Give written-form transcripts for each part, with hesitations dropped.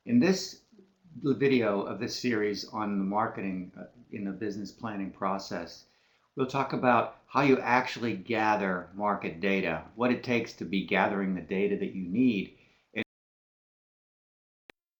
In this video of this series on the marketing in the business planning process, we'll talk about how you actually gather market data, what it takes to be gathering the data that you need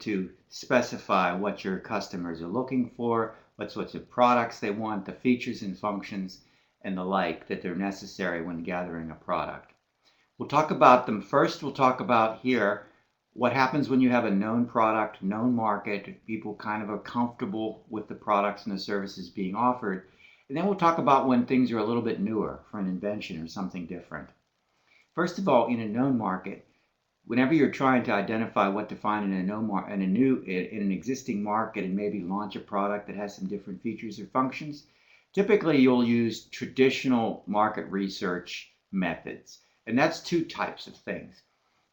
to specify what your customers are looking for, what sorts of products they want, the features and functions, and the like that are necessary when gathering a product. We'll talk about them. First, we'll talk about here what happens when you have a known product, known market, people kind of are comfortable with the products and the services being offered. And then we'll talk about when things are a little bit newer for an invention or something different. First of all, in a known market, whenever you're trying to identify what to find in an existing market and maybe launch a product that has some different features or functions, typically you'll use traditional market research methods. And that's two types of things: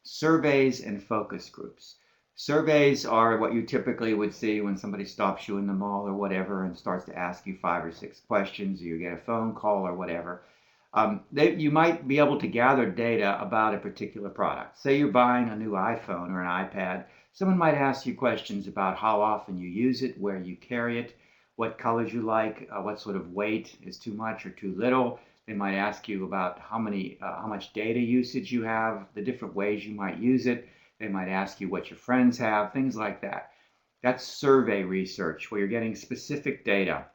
surveys and focus groups. Surveys are what you typically would see when somebody stops you in the mall or whatever and starts to ask you 5 or 6 questions, or you get a phone call or whatever. You might be able to gather data about a particular product. Say you're buying a new iPhone or an iPad. Someone might ask you questions about how often you use it, where you carry it, what colors you like, what sort of weight is too much or too little. They might ask you about how much data usage you have, the different ways you might use it. They might ask you what your friends have, things like that. That's survey research, where you're getting specific data.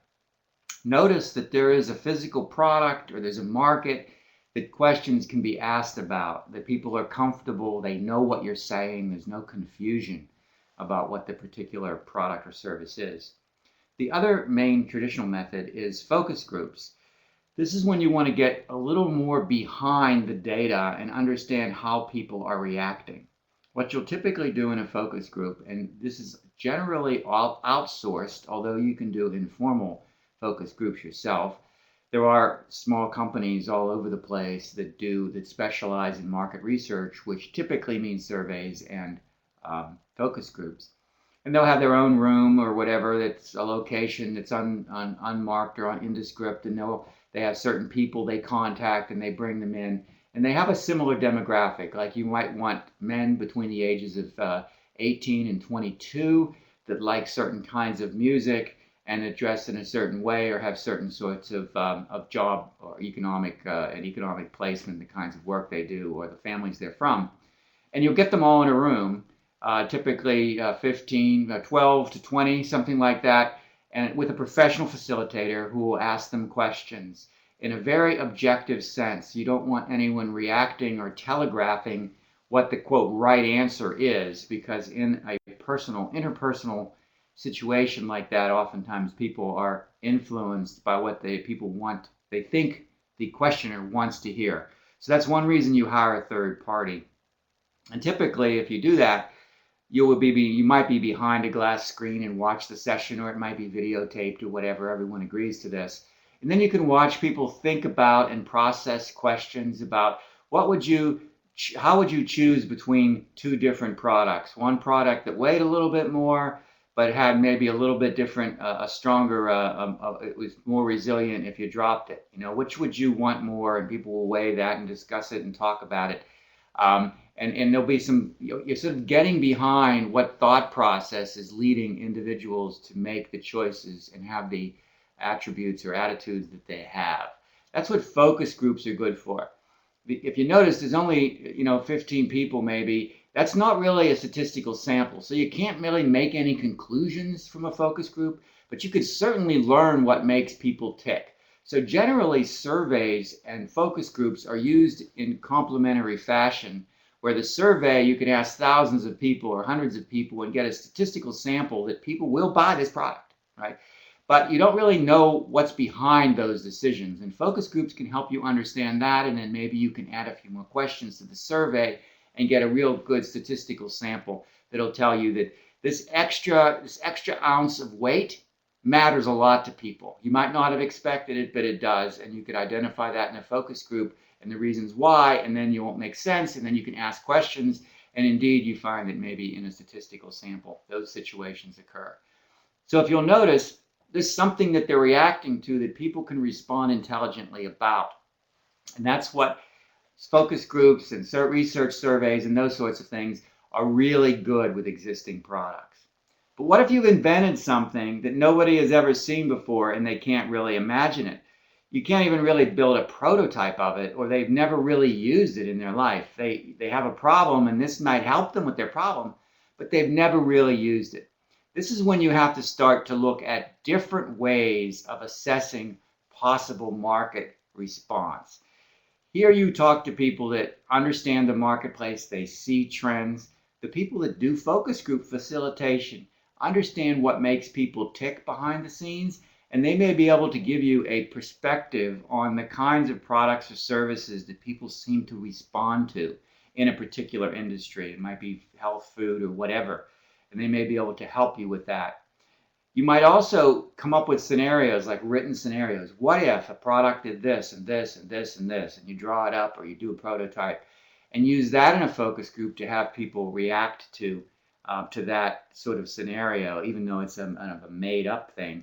Notice that there is a physical product or there's a market that questions can be asked about, that people are comfortable, they know what you're saying, there's no confusion about what the particular product or service is. The other main traditional method is focus groups. This is when you want to get a little more behind the data and understand how people are reacting. What you'll typically do in a focus group, and this is generally all outsourced, although you can do informal focus groups yourself. There are small companies all over the place that specialize in market research, which typically means surveys and focus groups. And they'll have their own room or whatever that's a location that's unmarked or indescript, and they have certain people they contact and they bring them in. And they have a similar demographic, like you might want men between the ages of 18 and 22 that like certain kinds of music and are dressed in a certain way or have certain sorts of job or economic placement, the kinds of work they do or the families they're from. And you'll get them all in a room, typically 12 to 20, something like that, and with a professional facilitator who will ask them questions in a very objective sense. You don't want anyone reacting or telegraphing what the quote right answer is, because in a interpersonal situation like that, oftentimes people are influenced by what they think the questioner wants to hear. So that's one reason you hire a third party. And typically, if you do that, you might be behind a glass screen and watch the session, or it might be videotaped or whatever. Everyone agrees to this. And then you can watch people think about and process questions about how would you choose between two different products. One product that weighed a little bit more, but had maybe a little bit different, it was more resilient if you dropped it. Which would you want more? And people will weigh that and discuss it and talk about it. And there'll be you're sort of getting behind what thought process is leading individuals to make the choices and have the attributes or attitudes that they have. That's what focus groups are good for. If you notice, there's only 15 people maybe. That's not really a statistical sample, so you can't really make any conclusions from a focus group, but you could certainly learn what makes people tick. So generally, surveys and focus groups are used in complementary fashion, where the survey, you can ask thousands of people or hundreds of people and get a statistical sample that people will buy this product, right? But you don't really know what's behind those decisions. And focus groups can help you understand that, and then maybe you can add a few more questions to the survey and get a real good statistical sample that'll tell you that this extra ounce of weight matters a lot to people. You might not have expected it, but it does, and you could identify that in a focus group and the reasons why, and then you won't make sense, and then you can ask questions, and indeed you find that maybe in a statistical sample those situations occur. So if you'll notice, there's something that they're reacting to that people can respond intelligently about, and that's what focus groups and research surveys and those sorts of things are really good with existing products. But what if you've invented something that nobody has ever seen before and they can't really imagine it? You can't even really build a prototype of it, or they've never really used it in their life. They have a problem, and this might help them with their problem, but they've never really used it. This is when you have to start to look at different ways of assessing possible market response. Here you talk to people that understand the marketplace, they see trends. The people that do focus group facilitation understand what makes people tick behind the scenes, and they may be able to give you a perspective on the kinds of products or services that people seem to respond to in a particular industry. It might be health, food, or whatever, and they may be able to help you with that. You might also come up with scenarios, like written scenarios. What if a product did this and this and this and this, and you draw it up or you do a prototype and use that in a focus group to have people react to that sort of scenario, even though it's a made up thing.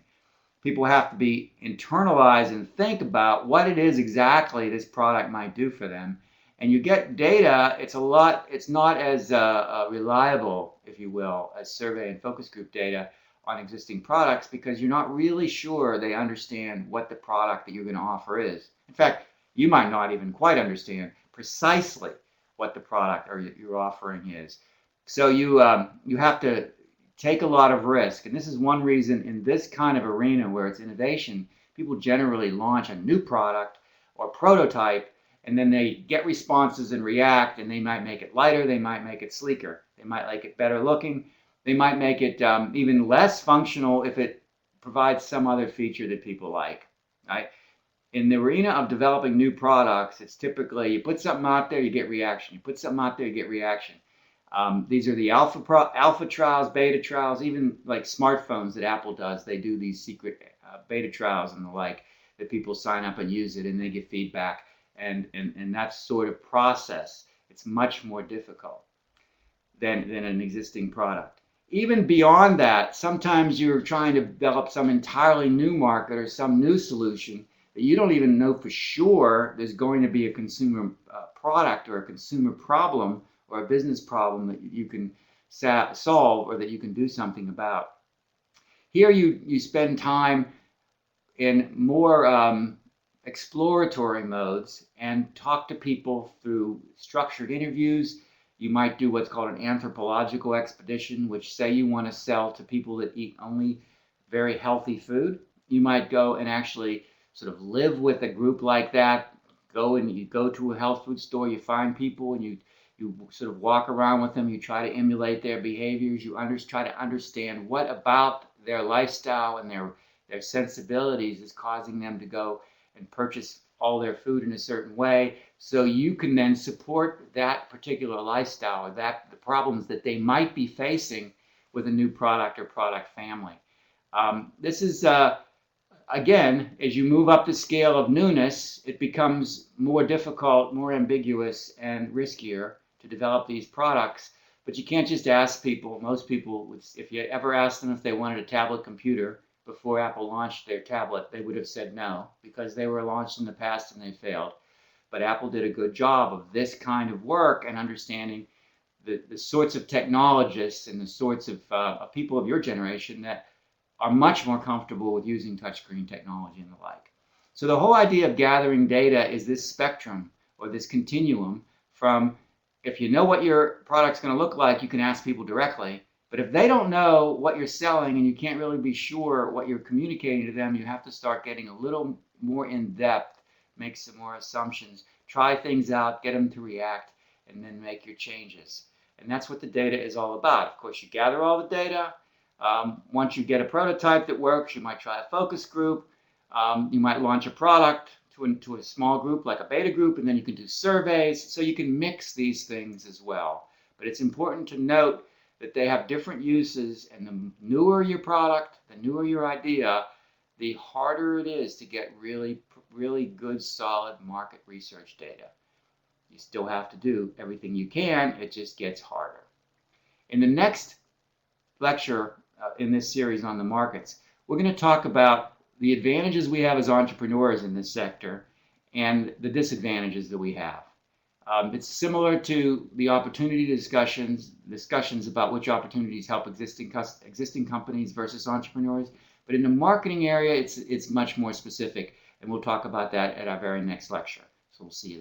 People have to be internalized and think about what it is exactly this product might do for them. And you get data, it's not as reliable, if you will, as survey and focus group data on existing products, because you're not really sure they understand what the product that you're going to offer is. In fact, you might not even quite understand precisely what the product or you're offering is. So you have to take a lot of risk. And this is one reason in this kind of arena where it's innovation, people generally launch a new product or prototype, and then they get responses and react, and they might make it lighter, they might make it sleeker, they might make it better looking, they might make it even less functional if it provides some other feature that people like, right? In the arena of developing new products, it's typically you put something out there, you get reaction. You put something out there, you get reaction. These are the alpha trials, beta trials, even like smartphones that Apple does. They do these secret beta trials and the like that people sign up and use it, and they get feedback. And that sort of process, it's much more difficult than an existing product. Even beyond that, sometimes you're trying to develop some entirely new market or some new solution that you don't even know for sure there's going to be a consumer product or a consumer problem or a business problem that you can solve or that you can do something about. Here you spend time in more exploratory modes and talk to people through structured interviews. You might do what's called an anthropological expedition, which say you want to sell to people that eat only very healthy food. You might go and actually sort of live with a group like that. You go to a health food store, you find people and you sort of walk around with them, you try to emulate their behaviors, you try to understand what about their lifestyle and their sensibilities is causing them to go and purchase all their food in a certain way, so you can then support that particular lifestyle or the problems that they might be facing with a new product or product family. This is, again, as you move up the scale of newness, it becomes more difficult, more ambiguous, and riskier to develop these products. But you can't just ask people. Most people, if you ever asked them if they wanted a tablet computer before Apple launched their tablet, they would have said no, because they were launched in the past and they failed. But Apple did a good job of this kind of work and understanding the sorts of technologists and the sorts of people of your generation that are much more comfortable with using touchscreen technology and the like. So the whole idea of gathering data is this spectrum or this continuum from, if you know what your product's going to look like, you can ask people directly. But if they don't know what you're selling and you can't really be sure what you're communicating to them, you have to start getting a little more in depth, make some more assumptions, try things out, get them to react, and then make your changes. And that's what the data is all about. Of course, you gather all the data. Once you get a prototype that works, you might try a focus group. You might launch a product to a small group like a beta group, and then you can do surveys. So you can mix these things as well. But it's important to note that they have different uses, and the newer your product, the newer your idea, the harder it is to get really, really good, solid market research data. You still have to do everything you can, it just gets harder. In the next lecture in this series on the markets, we're going to talk about the advantages we have as entrepreneurs in this sector and the disadvantages that we have. It's similar to the opportunity discussions about which opportunities help existing companies versus entrepreneurs. But in the marketing area, it's much more specific, and we'll talk about that at our very next lecture. So we'll see you there.